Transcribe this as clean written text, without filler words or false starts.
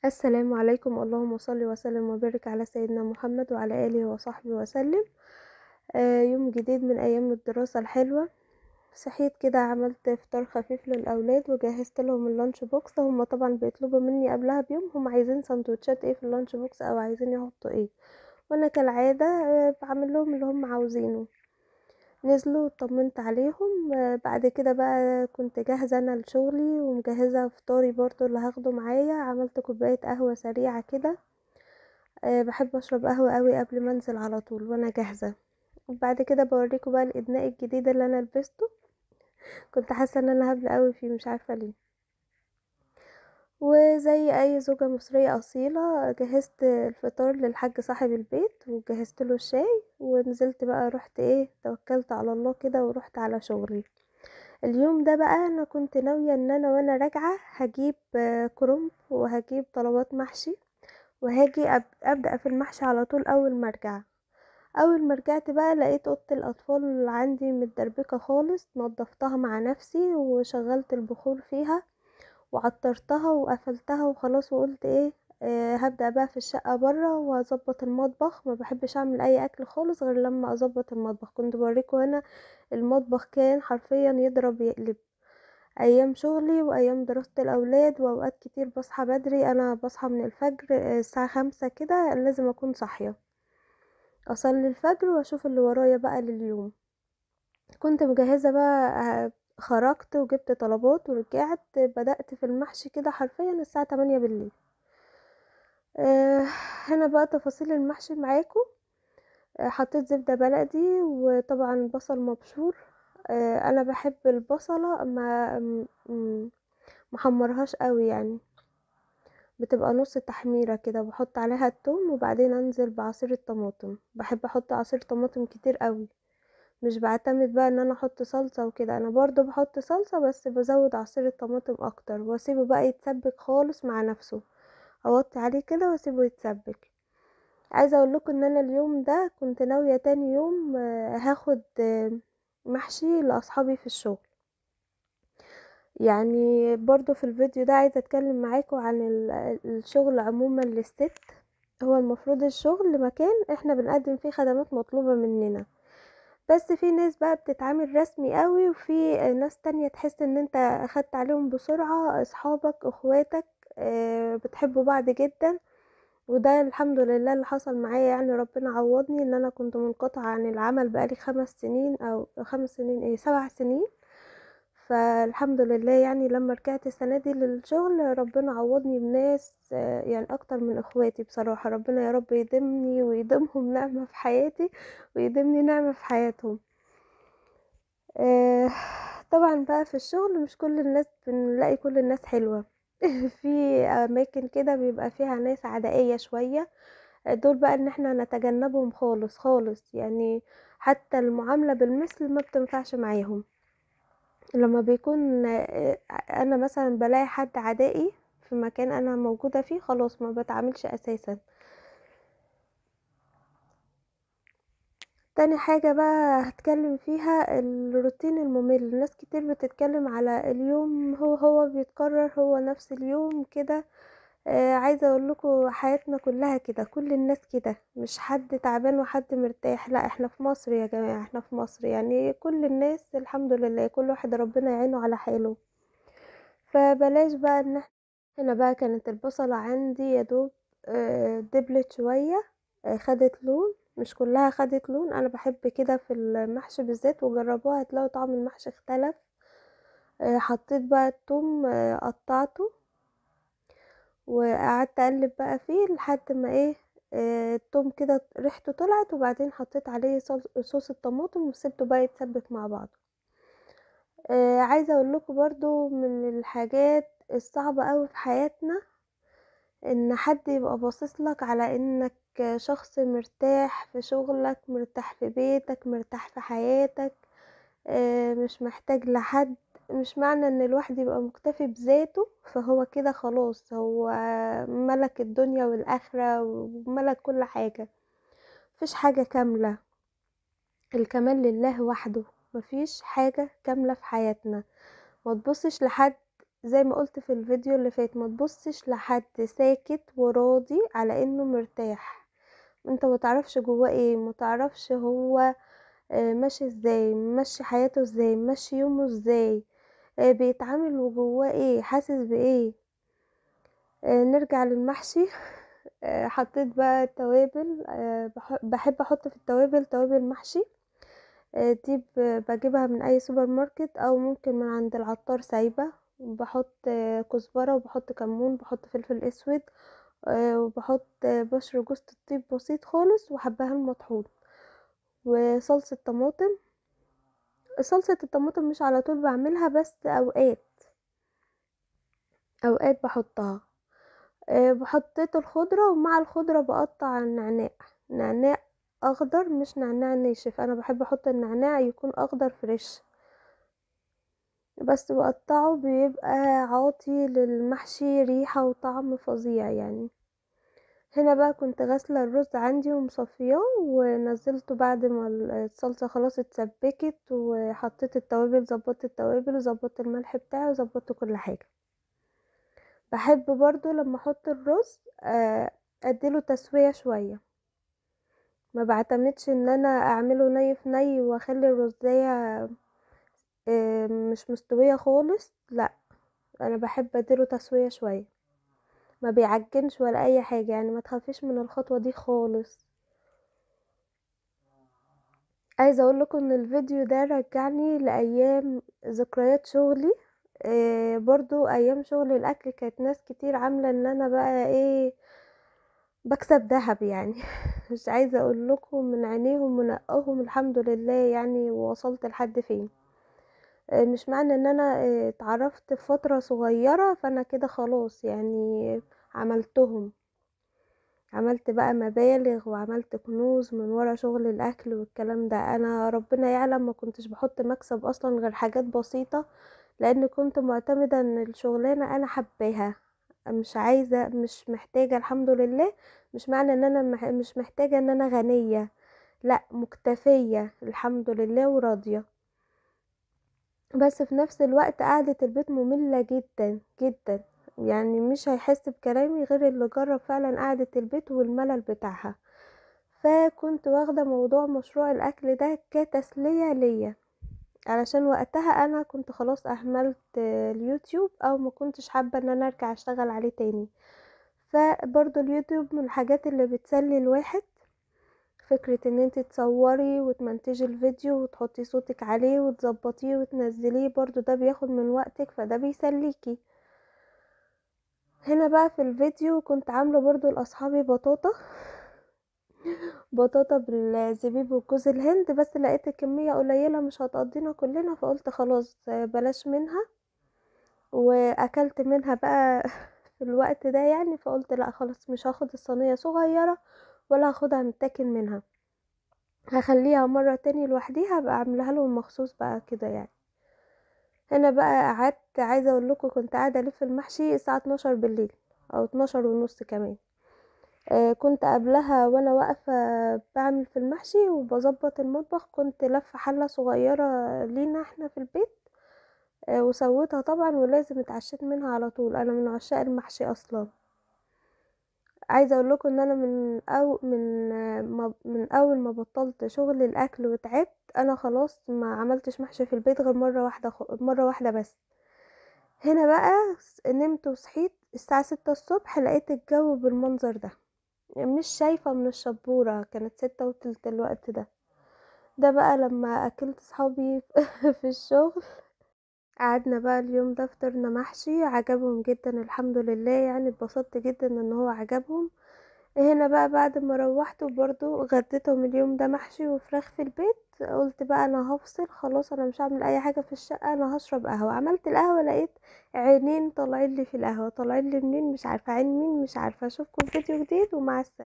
السلام عليكم، اللهم صل وسلم وبارك على سيدنا محمد وعلى آله وصحبه وسلم. يوم جديد من أيام الدراسة الحلوة. صحيت كده، عملت فطار خفيف للأولاد وجهزت لهم اللانش بوكس. هم طبعا بيطلبوا مني قبلها بيوم هم عايزين سندوتشات ايه في اللانش بوكس او عايزين يحطوا ايه، وانا كالعادة بعمل لهم اللي هم عاوزينه. نزلوا طمنت عليهم. بعد كده بقى كنت جاهزة انا لشغلي ومجهزة فطاري برضو اللي هاخده معايا. عملت كوباية قهوة سريعة كده. بحب اشرب قهوة قوي قبل ما انزل على طول وانا جاهزة. وبعد كده بوريكم بقى الادناء الجديد اللي انا لبسته. كنت حاسة ان انا هبل قوي فيه، مش عارفة ليه. وزي اي زوجة مصرية اصيلة جهزت الفطار للحاج صاحب البيت وجهزت له الشاي، ونزلت بقى رحت توكلت على الله كده ورحت على شغلي. اليوم ده بقى انا كنت ناوية ان انا وانا راجعة هجيب كرنب وهجيب طلبات محشي، وهاجي ابدأ في المحشي على طول اول ما ارجع. اول ما رجعت بقى لقيت اوضه الاطفال اللي عندي متدربكه خالص. نضفتها مع نفسي وشغلت البخور فيها وعطرتها وقفلتها وخلاص، وقلت هبدأ بقى في الشقة برا واظبط المطبخ. ما بحبش اعمل اي اكل خالص غير لما اظبط المطبخ. كنت بوريكم هنا المطبخ كان حرفيا يضرب يقلب. ايام شغلي وايام دراسة الاولاد، واوقات كتير بصحى بدري. انا بصحى من الفجر الساعة 5 كده لازم اكون صاحية، اصلي الفجر واشوف اللي ورايا بقى لليوم. كنت مجهزة بقى. خرجت وجبت طلبات ورجعت بدأت في المحشي كده حرفيا الساعة 8 بالليل. هنا بقى تفاصيل المحشي معاكم. حطيت زبدة بلدي وطبعا بصل مبشور. انا بحب البصلة ما محمرهاش قوي يعني، بتبقى نص تحميرة كده. بحط عليها التوم وبعدين انزل بعصير الطماطم. بحب احط عصير طماطم كتير قوي، مش بعتمد بقى ان انا احط صلصة وكده. انا برضو بحط صلصة بس بزود عصير الطماطم اكتر واسيبه بقى يتسبك خالص مع نفسه. اوطي عليه كده واسيبه يتسبك. عايزة اقول لكم ان انا اليوم ده كنت ناوية تاني يوم هاخد محشي لاصحابي في الشغل. يعني برضو في الفيديو ده عايزة اتكلم معاكم عن الشغل عموما للست. هو المفروض الشغل مكان احنا بنقدم فيه خدمات مطلوبة مننا، بس في ناس بقى بتتعامل رسمي قوي، وفي ناس تانية تحس ان انت اخدت عليهم بسرعة. اصحابك اخواتك بتحبوا بعض جدا. وده الحمد لله اللي حصل معايا. يعني ربنا عوضني ان انا كنت منقطعة عن العمل بقالي 5 سنين او 5 سنين 7 سنين. فالحمد لله يعني لما رجعت السنة دي للشغل ربنا عوضني بناس يعني اكتر من اخواتي بصراحة. ربنا يا رب يديمني ويديمهم نعمة في حياتي ويديمني نعمة في حياتهم. آه، طبعا بقى في الشغل مش كل الناس بنلاقي كل الناس حلوة. في اماكن كده بيبقى فيها ناس عدائية شوية. دول بقى ان احنا نتجنبهم خالص خالص يعني. حتى المعاملة بالمثل ما بتنفعش معاهم. لما بيكون انا مثلا بلاقي حد عدائي في مكان انا موجودة فيه، خلاص ما بتعاملش اساسا. تاني حاجة بقى هتكلم فيها الروتين الممل. ناس كتير بتتكلم على اليوم هو بيتكرر، هو نفس اليوم كده. عايزة اقول لكم حياتنا كلها كده، كل الناس كده، مش حد تعبان وحد مرتاح. لا، احنا في مصر يا جماعة، احنا في مصر يعني كل الناس الحمد لله كل واحد ربنا يعينه على حاله. فبلاش بقى ان احنا. هنا بقى كانت البصلة عندي يا دوب دبلت شوية. خدت لون، مش كلها خدت لون. انا بحب كده في المحشي بالذات، وجربوها هتلاقوا طعم المحشي اختلف. حطيت بقى الثوم قطعته وقعدت اقلب بقى فيه لحد ما الثوم كده ريحته طلعت، وبعدين حطيت عليه صوص الطماطم وسبته بقى يتسبك مع بعض. عايزة اقول لكم برضو من الحاجات الصعبة قوي في حياتنا ان حد يبقى باصص لك على انك شخص مرتاح في شغلك، مرتاح في بيتك، مرتاح في حياتك، مش محتاج لحد. مش معنى ان الواحد يبقى مكتفي بذاته فهو كده خلاص هو ملك الدنيا والاخرة وملك كل حاجة. مفيش حاجة كاملة، الكمال لله وحده. مفيش حاجة كاملة في حياتنا. ما تبصش لحد زي ما قلت في الفيديو اللي فات، ما تبصش لحد ساكت وراضي على انه مرتاح. انت ما تعرفش جواه ايه، ما تعرفش هو ماشي ازاي، ماشي حياته ازاي، ماشي يومه ازاي، بيتعامل وجواه ايه، حاسس بايه. نرجع للمحشي. حطيت بقى التوابل. بحب احط في التوابل توابل محشي. دي بجيبها من اي سوبر ماركت او ممكن من عند العطار سايبة. بحط كزبرة، وبحط كمون، بحط فلفل اسود، وبحط بشر جوز الطيب بسيط خالص، وحبهان المطحون، وصلصة طماطم. صلصة الطماطم مش على طول بعملها، بس اوقات بحطها. بحطيت الخضرة، ومع الخضرة بقطع النعناع. نعناع اخضر مش نعناع ناشف، انا بحب احط النعناع يكون اخضر فريش. بس بقطعه بيبقى عاطي للمحشي ريحة وطعم فظيع يعني. هنا بقى كنت غاسلة الرز عندي ومصفياه، ونزلته بعد ما الصلصة خلاص اتسبكت، وحطيت التوابل، ظبطت التوابل، وظبطت الملح بتاعي، وظبطت كل حاجة. بحب برضو لما احط الرز اديله تسوية شوية. ما بعتمدش ان انا اعمله ني في ني واخلي الرزية مش مستوية خالص، لا. انا بحب اديله تسوية شوية، ما بيعجنش ولا اي حاجة يعني، ما تخافيش من الخطوة دي خالص. عايزة اقول لكم ان الفيديو ده رجعني لايام ذكريات شغلي. برضو ايام شغل الاكل كانت ناس كتير عاملة ان انا بقى ايه، بكسب ذهب يعني. مش عايزة اقول لكم من عينيهم ونقهم الحمد لله يعني، ووصلت لحد فين. مش معنى ان انا اتعرفت في فترة صغيرة فانا كده خلاص يعني عملتهم. عملت بقى مبالغ وعملت كنوز من ورا شغل الاكل والكلام ده. انا ربنا يعلم ما كنتش بحط مكسب اصلا غير حاجات بسيطة، لان كنت معتمدة ان الشغلانة انا حباها، مش عايزة، مش محتاجة الحمد لله. مش معنى ان انا مش محتاجة ان انا غنية، لا، مكتفية الحمد لله وراضية. بس في نفس الوقت قعدة البيت مملة جدا جدا يعني، مش هيحس بكلامي غير اللي جرب فعلا قعدة البيت والملل بتاعها. فكنت واخدة موضوع مشروع الاكل ده كتسلية ليا، علشان وقتها انا كنت خلاص اهملت اليوتيوب، او ما كنتش حابة ان انا ارجع اشتغل عليه تاني. فبرضو اليوتيوب من الحاجات اللي بتسلي الواحد. فكرة ان انت تصوري وتمنتجي الفيديو وتحطي صوتك عليه وتظبطيه وتنزليه، برضو ده بياخد من وقتك، فده بيسليكي. هنا بقى في الفيديو كنت عاملة برضو لأصحابي بطاطا بالزبيب وجوز الهند، بس لقيت الكمية قليلة مش هتقضينا كلنا، فقلت خلاص بلاش منها. واكلت منها بقى في الوقت ده يعني، فقلت لا خلاص مش هاخد الصينية صغيرة ولا هاخدها متاكل منها، هخليها مرة تاني لوحديها بقى اعملها لهم مخصوص بقى كده يعني. هنا بقى قعدت، عايزة اقول لكم كنت قاعدة الف المحشي الساعة 12 بالليل او 12 ونص كمان. كنت قبلها وانا واقفة بعمل في المحشي وبظبط المطبخ، كنت لفة حلة صغيرة لينا احنا في البيت. وسويتها طبعا، ولازم اتعشيت منها على طول، انا من عشاق المحشي اصلا. عايزه اقول لكم ان انا من اول ما بطلت شغل الاكل وتعبت، انا خلاص ما عملتش محشي في البيت غير مره واحده بس. هنا بقى نمت وصحيت الساعه 6 الصبح، لقيت الجو بالمنظر ده، مش شايفه من الشبوره، كانت 6 وتلت الوقت ده. ده بقى لما اكلت صحابي في الشغل. قعدنا بقى اليوم ده فطرنا محشي، عجبهم جدا الحمد لله يعني، اتبسطت جدا ان هو عجبهم. هنا بقى بعد ما روحت وبرضو غديتهم اليوم ده محشي وفراخ في البيت، قلت بقى انا هفصل خلاص، انا مش هعمل اي حاجة في الشقة، انا هشرب قهوة. عملت القهوة، لقيت عينين طالعين لي في القهوة، طالعين لي منين مش عارفة، عين مين مش عارفة. اشوفكم في فيديو جديد، ومع السلامة.